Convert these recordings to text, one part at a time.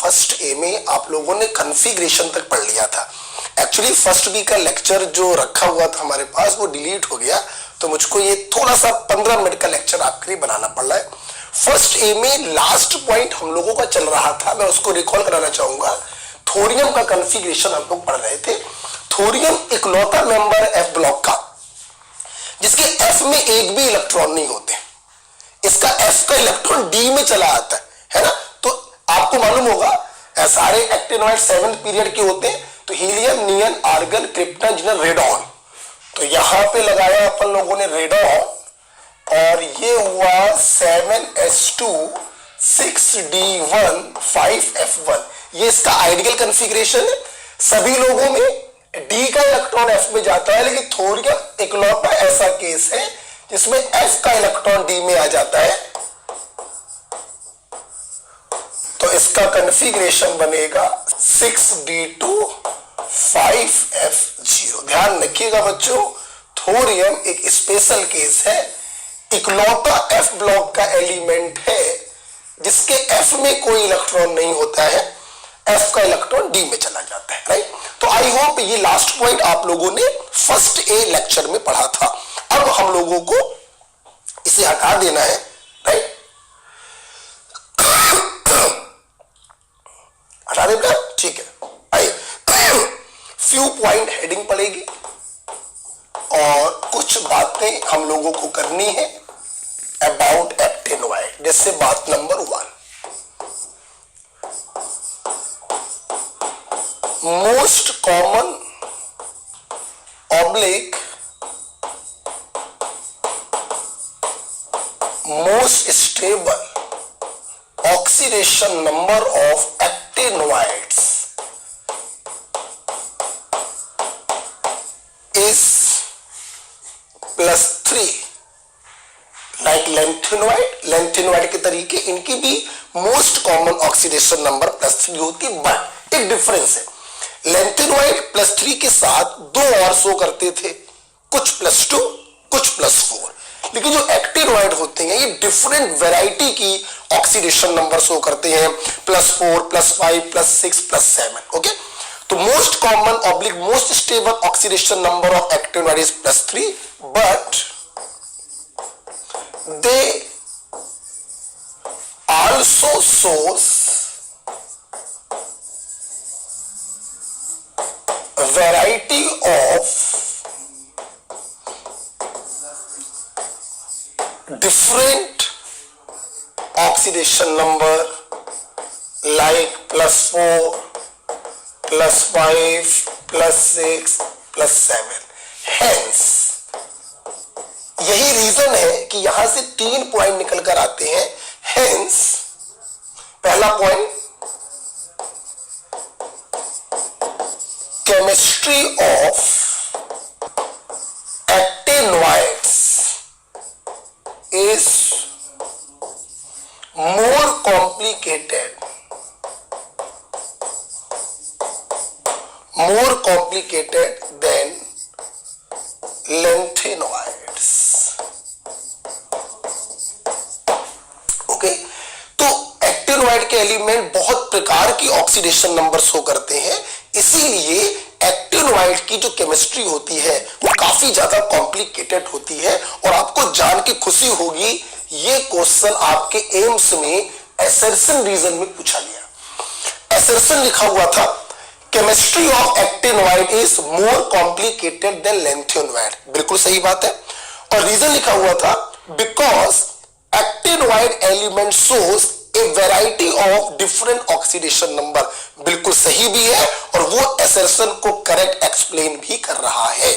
First A में आप लोगों ने कॉन्फ़िगरेशन तक पढ़ लिया था। एक्चुअली फर्स्ट बी का लेक्चर जो रखा हुआ था हमारे पास वो डिलीट हो गया, तो मुझको ये थोड़ा सा 15 मिनट का लेक्चर आपके लिए बनाना पड़ रहा है। फर्स्ट ए में लास्ट पॉइंट हम लोगों का चल रहा था, मैं उसको रिकॉल कराना चाहूंगा। थोरियम का कॉन्फ़िगरेशन हम लोग पढ़ रहे थे। थोरियम इकलौता मेंबर एफ ब्लॉक का जिसके एफ में एक भी इलेक्ट्रॉन नहीं होते। इसका एफ का इलेक्ट्रॉन डी में चला आता है ना। तो आपको मालूम होगा सारे एक्टिनोइड 7th पीरियड के होते हैं, तो हीलियम, नियन, आर्गन, क्रिप्टन, जिनर, रेडॉन। तो यहां पे लगाया अपन लोगों ने रेडॉन और ये हुआ 7s2 6d1 5f1। ये इसका आइडियल कॉन्फ़िगरेशन है। सभी लोगों में डी का इलेक्ट्रॉन एफ में जाता है, लेकिन थोरियम इकलौता ऐसा केस है जिसमें एफ का इलेक्ट्रॉन डी में आ जाता है। तो इसका कॉन्फ़िगरेशन बनेगा 6d2 5f0। ध्यान रखिएगा बच्चों, थोरियम एक स्पेशल केस है, इकलौता एफ ब्लॉक का एलिमेंट है जिसके एफ में कोई इलेक्ट्रॉन नहीं होता है, एफ का इलेक्ट्रॉन डी में चला जाता है, राइट। तो आई होप ये लास्ट पॉइंट आप लोगों ने फर्स्ट ए लेक्चर में पढ़ा था। अब हम लोगों को इसे हटा देना है, राइट। हटा देना, ठीक है। आइए फ्यू पॉइंट हेडिंग पड़ेगी और कुछ बातें हम लोगों को करनी है अबाउट एक्टिनोइड। जैसे बात number 1, most common oblique most stable oxidation number of actinoids is +3। Like lanthanoid के तरीके इनकी भी मोस्ट कॉमन ऑक्सीडेशन नंबर +3 होती है, बट एक डिफरेंस है। लेंथेनोइड +3 के साथ 2 और शो करते थे, कुछ +2 कुछ +4, लेकिन जो एक्टिनोइड होते हैं ये डिफरेंट वैरायटी की ऑक्सीडेशन नंबर शो करते हैं, +4 +5 +6 +7। ओके, तो most common oblique most stable oxidation number of actinoid is +3, but they also shows a variety of different oxidation number like +4 +5 +6 +7। hence यही रीजन है कि यहां से 3 पॉइंट निकल कर आते हैं। हेंस पहला point, chemistry of actinoids is more complicated then lanthanoids. Okay, तो एक्टिनोइड के एलिमेंट बहुत प्रकार की ऑक्सीडेशन नंबर शो करते हैं, इसीलिए एक्टिनोइड की जो केमिस्ट्री होती है वो काफी ज्यादा कॉम्प्लिकेटेड होती है। और आपको जान के खुशी होगी ये क्वेश्चन आपके एम्स में असर्शन रीजन में पूछा गया। असर्शन लिखा हुआ था chemistry of actinoid is more complicated then lanthanoid. बिल्कुल सही बात है। और रीजन लिखा हुआ था because actinoid element shows A variety of different oxidation number. बिल्कुल सही भी है और वो असर्शन को करेक्ट एक्सप्लेन भी कर रहा है।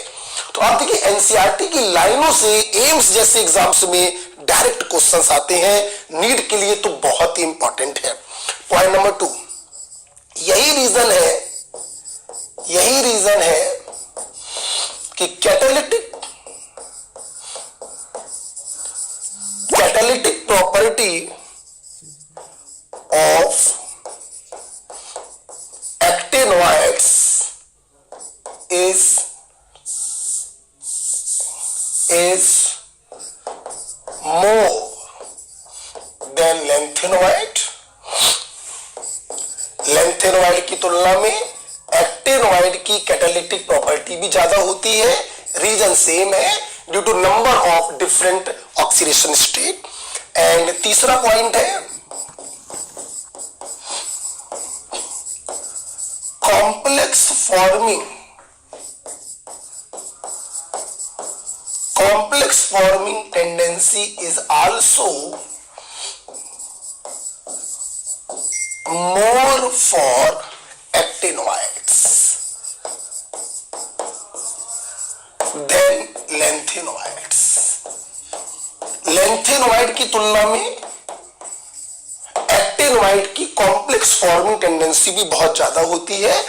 तो आप देखिए एनसीईआरटी की लाइनों से एम्स जैसे एग्जाम्स में डायरेक्ट क्वेश्चंस आते हैं, नीट के लिए तो बहुत ही इंपॉर्टेंट है। पॉइंट नंबर 2, यही रीजन है कि catalytic property of actinoids is more than lanthanoid. Lanthanoid की तुलना में एक्टिनोइड की कैटालिटिक प्रॉपर्टी भी ज्यादा होती है। रीजन सेम है, due to number of different oxidation state. And तीसरा पॉइंट है complex forming tendency is also more for actinoids than lanthanolides। Lanthanoid की तुलना में एक्टिनोइड की कॉम्प्लेक्स फॉर्मिंग टेंडेंसी भी बहुत ज्यादा होती है।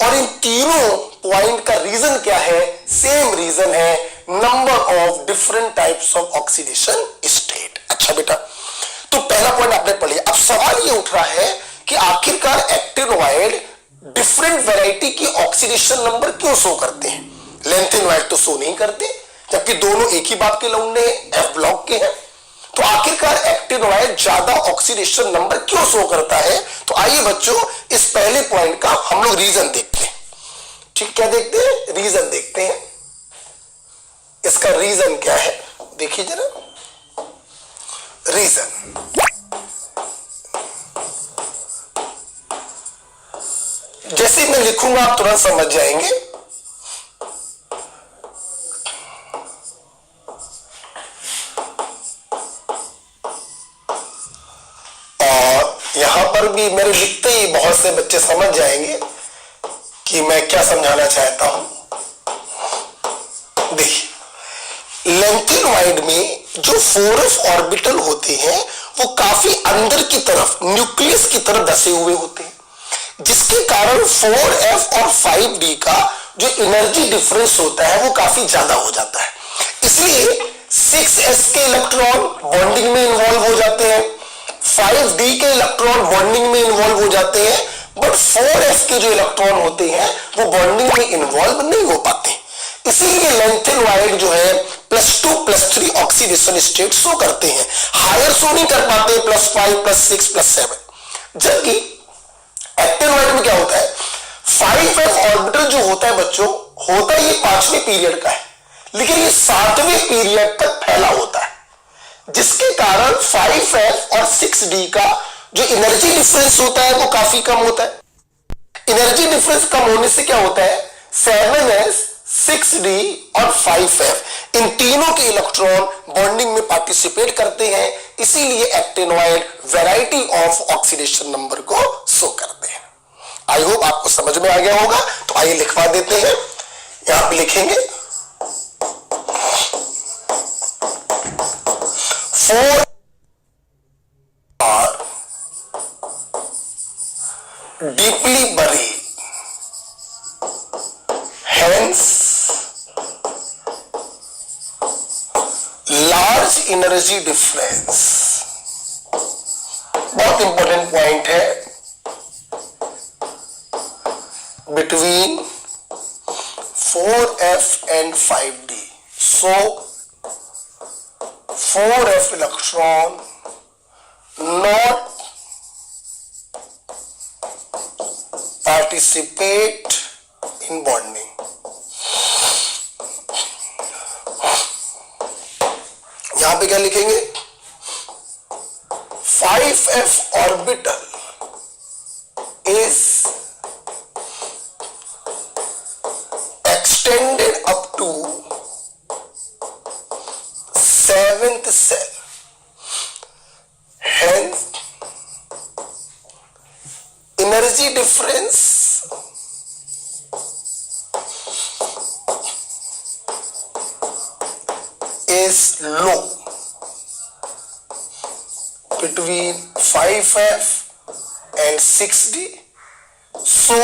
और इन तीनों पॉइंट का रीजन क्या है? सेम रीजन है, number of different types of oxidation state. अच्छा बेटा, तो पहला पॉइंट आपने पढ़ लिया। अब सवाल ये उठ रहा है कि आखिरकार एक्टिनोइड डिफरेंट वैरायटी की ऑक्सीडेशन नंबर क्यों शो करते हैं? लैंथेनोइड तो शो नहीं करते, जबकि दोनों एक ही बात के लौंडे हैं, एफ ब्लॉक के हैं। तो आखिरकार एक्टिनोइड ज्यादा ऑक्सीडेशन नंबर क्यों शो करता है? तो आइए बच्चों, इस पहले पॉइंट का हम लोग रीजन देखते हैं। ठीक, क्या देखते हैं? रीजन देखते हैं। इसका रीजन क्या है देखिए जरा। रीजन, जैसे मैं लिखूंगा आप तुरंत समझ जाएंगे। और यहां पर भी मेरे लिखते ही बहुत से बच्चे समझ जाएंगे कि मैं क्या समझाना चाहता हूं। देखिए, लैंथेनोइड में जो 4s ऑर्बिटल होते हैं वो काफी अंदर की तरफ, न्यूक्लियस की तरफ धसे हुए होते हैं, जिसके कारण 4f और 5d का जो एनर्जी डिफरेंस होता है वो काफी ज्यादा हो जाता है। इसलिए 6s के इलेक्ट्रॉन बॉन्डिंग में इन्वॉल्व हो जाते हैं, 5d के इलेक्ट्रॉन बॉन्डिंग में इन्वॉल्व हो जाते हैं, बट 4f के जो इलेक्ट्रॉन होते हैं वो बॉन्डिंग में इन्वॉल्व नहीं हो पाते। इसीलिए लैंथेनोइड जो है +2 +3 ऑक्सीडेशन स्टेट शो करते हैं, हायर शो नहीं कर पाते +5 +6 +7। जबकि एक्टिनोइड में क्या होता है, 5f ऑर्बिटल जो होता है बच्चों, होता ये 5वें पीरियड का है, लेकिन ये 7वें पीरियड तक फैला होता है, जिसके कारण 5f और 6d का जो एनर्जी डिफरेंस होता है वो काफी कम होता है। एनर्जी डिफरेंस कम होने से क्या होता है, 7s 6d और 5f इन तीनों के इलेक्ट्रॉन बॉन्डिंग में पार्टिसिपेट करते हैं। इसीलिए actinoid variety of oxidation number को शो करते हैं। आई होप आपको समझ में आ गया होगा। तो आइए लिखवा देते हैं, यहां पे लिखेंगे 4 are deeply buried, hence large energy difference। बहुत इंपॉर्टेंट पॉइंट है, between 4f and 5d। so 4f electron not participate in bonding। यहां पे क्या लिखेंगे, 5f orbital is extended up to 7th cell, hence energy difference is low between 5f and 6d। so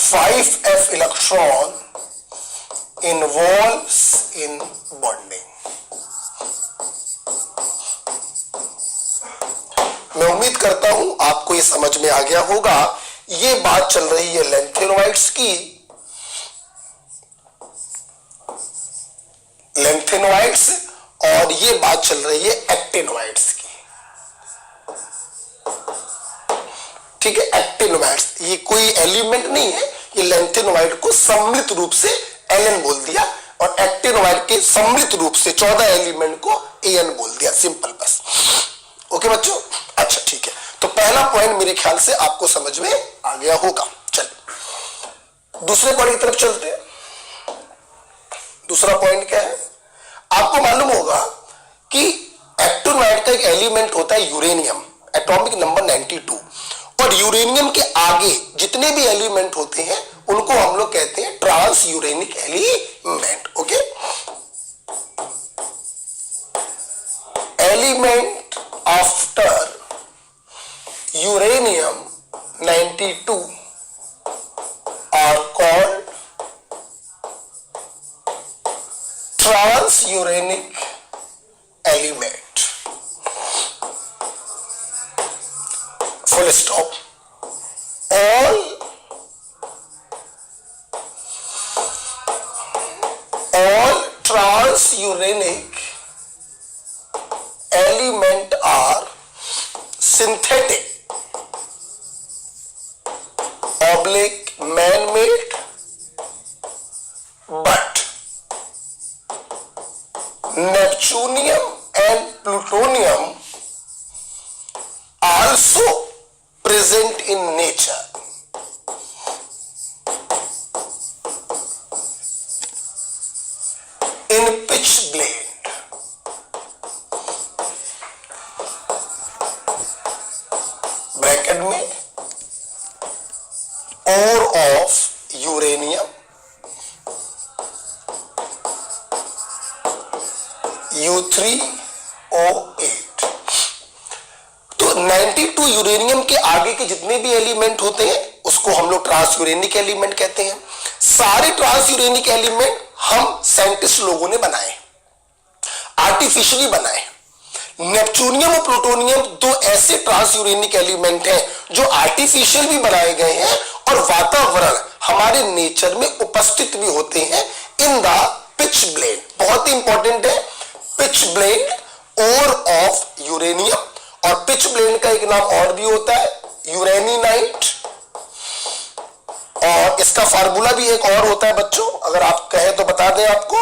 5f electron involves in bonding। मैं उम्मीद करता हूं आपको ये समझ में आ गया होगा। ये बात चल रही है लैंथेनोइड्स की, लैंथेनोइड्स, और ये बात चल रही है एक्टिनोइड्स की। ठीक है, एक्टिनोमाइड्स, ये कोई एलिमेंट नहीं है, ये लैंथेनोमाइड को सम्मिलित रूप से एलन बोल दिया और एक्टिनोमाइड के सम्मिलित रूप से 14 एलिमेंट को एन बोल दिया, सिंपल बस। ओके बच्चों, अच्छा ठीक है, तो पहला पॉइंट मेरे ख्याल से आपको समझ में आ गया होगा। चलिए दूसरे पॉइंट की तरफ चलते हैं। दूसरा पॉइंट क्या है, आपको मालूम होगा कि एक्टिनोमाइड का एक एलिमेंट होता है यूरेनियम, एटॉमिक नंबर 92, और यूरेनियम के आगे जितने भी एलिमेंट होते हैं उनको हम लोग कहते हैं trans uranic element. Okay, element after uranium 92 are called trans uranic element. Full stop. All transuranic element are synthetic, man-made, but neptunium and plutonium also present in nature. In pitch blende, bracket में ore of uranium, U3O8। तो 92 uranium के आगे के जितने भी element होते हैं उसको हम लोग ट्रांस यूरेनिक एलिमेंट कहते हैं। सारे ट्रांस यूरेनिक एलिमेंट हम साइंटिस्ट लोगों ने बनाए, आर्टिफिशियली बनाए। नेपच्यूनियम और प्लूटोनियम दो ऐसे ट्रांस यूरेनिक एलिमेंट हैं जो आर्टिफिशियल भी बनाए गए हैं और वातावरण हमारे नेचर में उपस्थित भी होते हैं इन द पिच ब्लेंड। बहुत ही इंपॉर्टेंट है pitchblende, ore of uranium. और पिच ब्लेंड का एक नाम और भी होता है यूरेनिनाइट, और इसका फार्मूला भी एक और होता है बच्चों, अगर आप कहें तो बता दें आपको,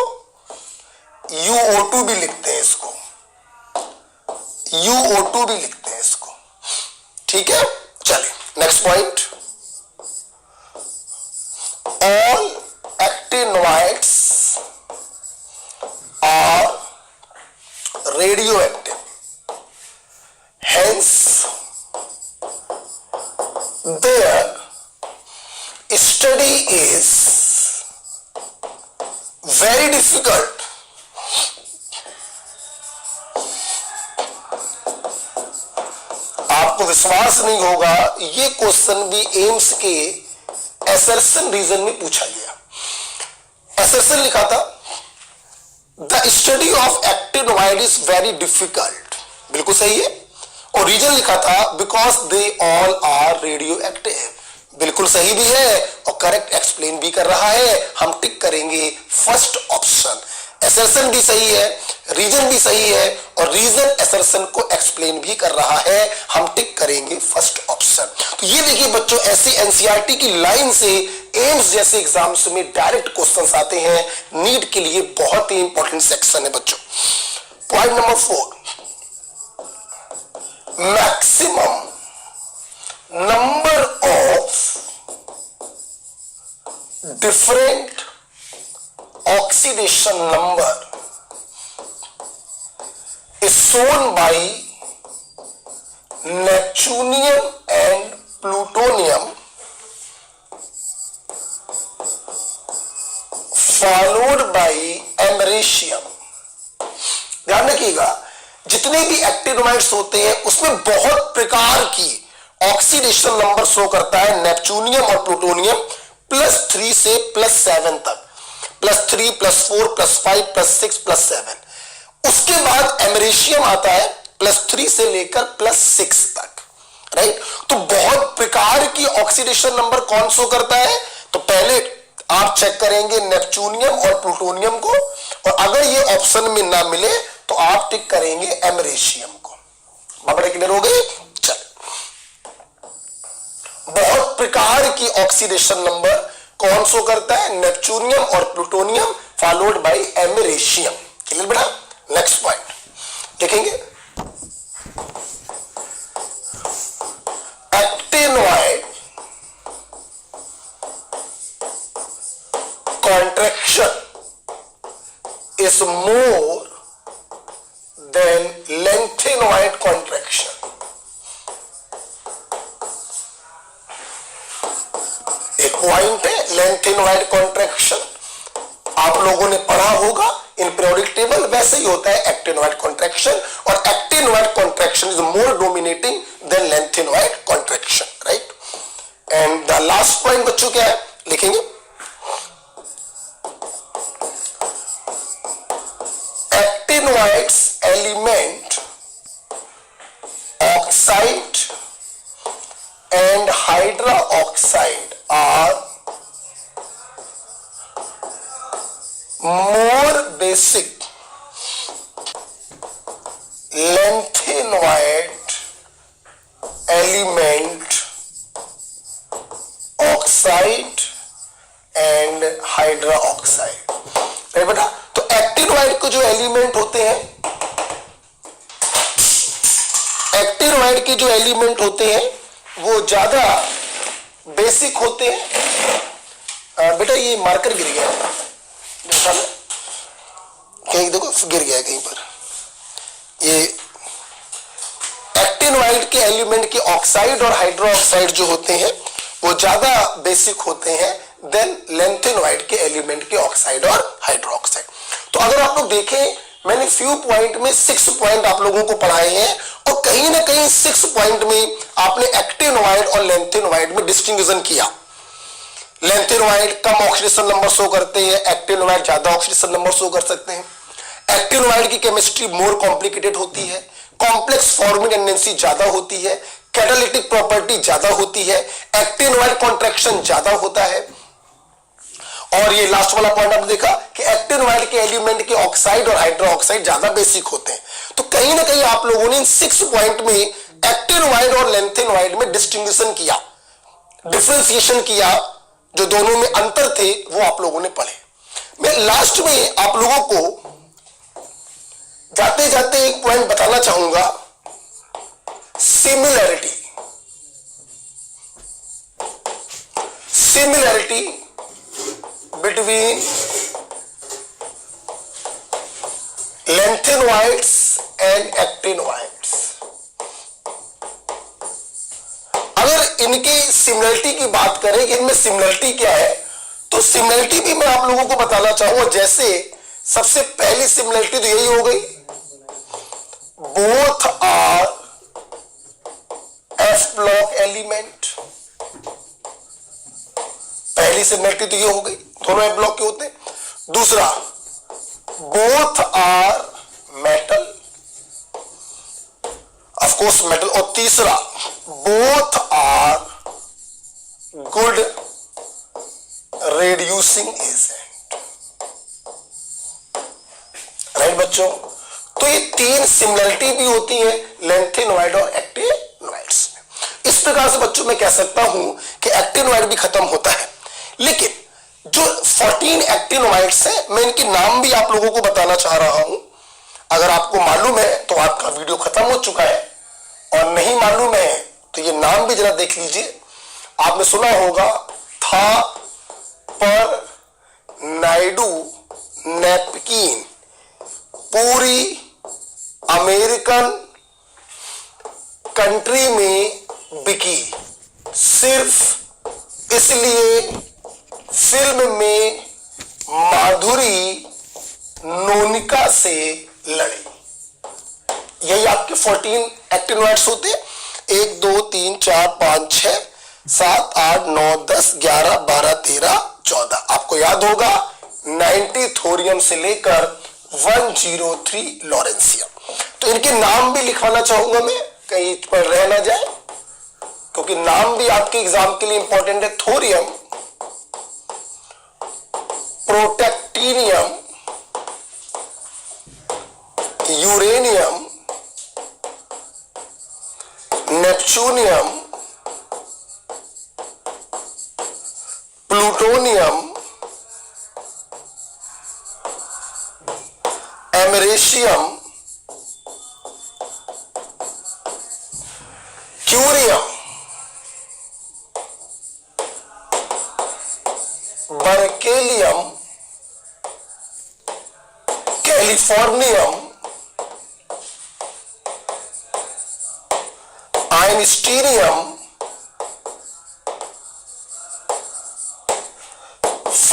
UO2 भी लिखते हैं इसको, UO2 भी लिखते हैं इसको। ठीक है, चलिए next point, all actinoids are radioactive, hence their study is very difficult। आपको विश्वास नहीं होगा, ये क्वेश्चन भी एम्स के असर्शन रीजन में पूछा गया। असर्शन लिखा था the study of actinoid is very difficult, बिल्कुल सही है। और रीजन लिखा था because they all are radioactive, बिल्कुल सही भी है और करेक्ट एक्सप्लेन भी कर रहा है। हम टिक करेंगे फर्स्ट ऑप्शन। असर्शन भी सही है, रीजन भी सही है और रीजन असर्शन को एक्सप्लेन भी कर रहा है, हम टिक करेंगे फर्स्ट ऑप्शन। तो ये देखिए बच्चों, ऐसी एनसीईआरटी की लाइन से एम्स जैसे एग्जाम्स में डायरेक्ट क्वेश्चंस आते हैं, नीट के लिए बहुत ही इंपॉर्टेंट सेक्शन है बच्चों। Point number 4, maximum number of different oxidation number is shown by neptunium and plutonium followed by americium। ध्यान रखिएगा, जितने भी एक्टिनोइड्स होते हैं उसमें बहुत प्रकार की ऑक्सीडेशन नंबर शो करता है। नेपच्यूनियम और प्लूटोनियम +3 से +7 तक, +3 +4 +5 +6 +7। उसके बाद एमरेशियम आता है +3 से लेकर +6 तक, राइट। तो बहुत प्रकार की ऑक्सीडेशन नंबर कौन शो करता है, तो पहले आप चेक करेंगे नेपच्यूनियम और प्लूटोनियम को, और अगर ये ऑप्शन में ना मिले तो आप टिक करेंगे एमरेशियम को। बाबा क्लियर हो गए। चल प्रकार की ऑक्सीडेशन नंबर कौन सो करता है? नेपच्यूनियम और प्लूटोनियम फॉलोड बाय एमेरेशियम। क्लियर बेटा? नेक्स्ट पॉइंट लिखेंगे, actinoid contraction is more than lanthanoid contraction। एक पॉइंट है लैंथेनोइड कॉन्ट्रैक्शन, आप लोगों ने पढ़ा होगा इन पीरियोडिक टेबल, वैसे ही होता है एक्टिनोइड कॉन्ट्रैक्शन, और actinoid contraction is more dominating than lanthanoid contraction, right. And the last point बच्चों क्या है? लिखेंगे, actinoids element oxide and hydroxide are more basic lanthanoid element oxide and hydroxide, right बेटा। तो एक्टिनोइड के जो एलिमेंट होते हैं, एक्टिनोइड के जो एलिमेंट होते हैं वो ज्यादा बेसिक होते हैं। बेटा ये मार्कर गिर गया है, कहीं देखो गिर गया है कहीं पर। ये एक्टिनोइड के एलिमेंट के ऑक्साइड और हाइड्रोक्साइड जो होते हैं वो ज्यादा बेसिक होते हैं देन लैंथेनोइड के एलिमेंट के ऑक्साइड और हाइड्रोक्साइड। तो अगर आप लोग देखें, मैंने फ्यू पॉइंट में 6 पॉइंट आप लोगों को पढ़ाए हैं, और कहीं ना कहीं 6 पॉइंट में आपने एक्टिनोइड और लैंथेनोइड में डिस्टिंग्विशन किया। लैंथेनोइड कम ऑक्सीडेशन नंबर शो करते हैं, एक्टिनोइड ज्यादा ऑक्सीडेशन नंबर शो कर सकते हैं। एक्टिनोइड की केमिस्ट्री मोर कॉम्प्लिकेटेड होती है, कॉम्प्लेक्स फॉर्मिंग टेंडेंसी ज्यादा होती है, कैटालिटिक प्रॉपर्टी ज्यादा होती है, एक्टिनोइड कॉन्ट्रैक्शन ज्यादा होता है। और ये लास्ट वाला पॉइंट आपने देखा कि एक्टिनोइड के एलिमेंट के ऑक्साइड और हाइड्रोक्साइड ज्यादा बेसिक होते हैं। तो कहीं ना कहीं आप लोगों ने इन 6 पॉइंट में एक्टिनोइड और लैंथेनोइड में डिस्टिंग्विशन किया, डिफरेंशिएशन किया, जो दोनों में अंतर थे वो आप लोगों ने पढ़े। मैं लास्ट में आप लोगों को जाते जाते एक पॉइंट बताना चाहूंगा, similarity. Similarity between lanthanoids and actinoids। अगर इनकी सिमिलरिटी की बात करें कि इनमें सिमिलरिटी क्या है, तो सिमिलरिटी भी मैं आप लोगों को बताना चाहूंगा। जैसे सबसे पहली सिमिलरिटी तो यही हो गई, both R F block element. पहली सिमिलरिटी तो ये हो गई, दोनों एफ ब्लॉक के होते हैं। दूसरा, both are metal, of course metal. और तीसरा, both are good reducing agent, right बच्चों। तो ये 3 सिमिलरिटी भी होती है लैंथेनोइड और एक्टिनोइड्स में। इस प्रकार से बच्चों मैं कह सकता हूं कि एक्टिनोइड भी खत्म होता है, लेकिन जो 14 एक्टिनोइड्स हैं, मैं इनके नाम भी आप लोगों को बताना चाह रहा हूं। अगर आपको मालूम है तो आपका वीडियो खत्म हो चुका है, और नहीं मालूम है तो ये नाम भी जरा देख लीजिए। आपने सुना होगा था पर नाइडू नैपकिन पूरी अमेरिकन कंट्री में बिकी, सिर्फ इसलिए फिल्म में माधुरी नोनिका से लड़ी। यही आपके 14 एक्टिनोइड्स होते हैं। 1 2 3 4 5 6 7 8 9 10 11 12 13 14। आपको याद होगा 90 थोरियम से लेकर 103 लॉरेंसियम। तो इनके नाम भी लिखवाना चाहूंगा मैं, कहीं पर रह ना जाए, क्योंकि नाम भी आपके एग्जाम के लिए इंपॉर्टेंट है। Thorium, protactinium, uranium, neptunium, polonium, americium, curium, berkelium, californium, einsteinium,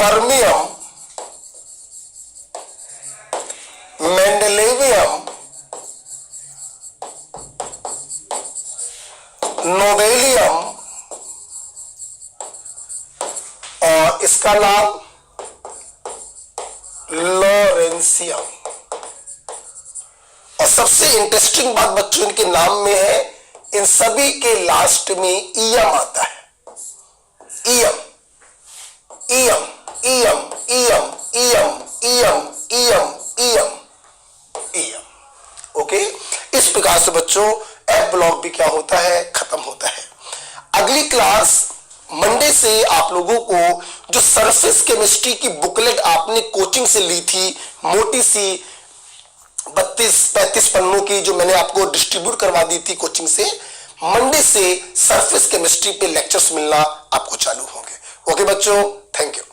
fermium, mendelevium, nobelium और इसका नाम लॉरेंसियम। और सबसे इंटरेस्टिंग बात बच्चों इनके नाम में है, इन सभी के लास्ट में ईयम आता है। ईयम, ईयम, ईयम, ईयम, ईयम, ईयम, ईयम, ईयम, ईयम। ओके, इस प्रकार से बच्चों एफ ब्लॉक भी क्या होता है, खत्म होता है। अगली क्लास मंडे से आप लोगों को जो सरफेस केमिस्ट्री की बुकलेट आपने कोचिंग से ली थी, मोटी सी 32-35 पन्नों की, जो मैंने आपको डिस्ट्रीब्यूट करवा दी थी कोचिंग से, मंडे से सरफेस केमिस्ट्री पे लेक्चर्स मिलना आपको चालू होंगे। ओके बच्चों, थैंक यू।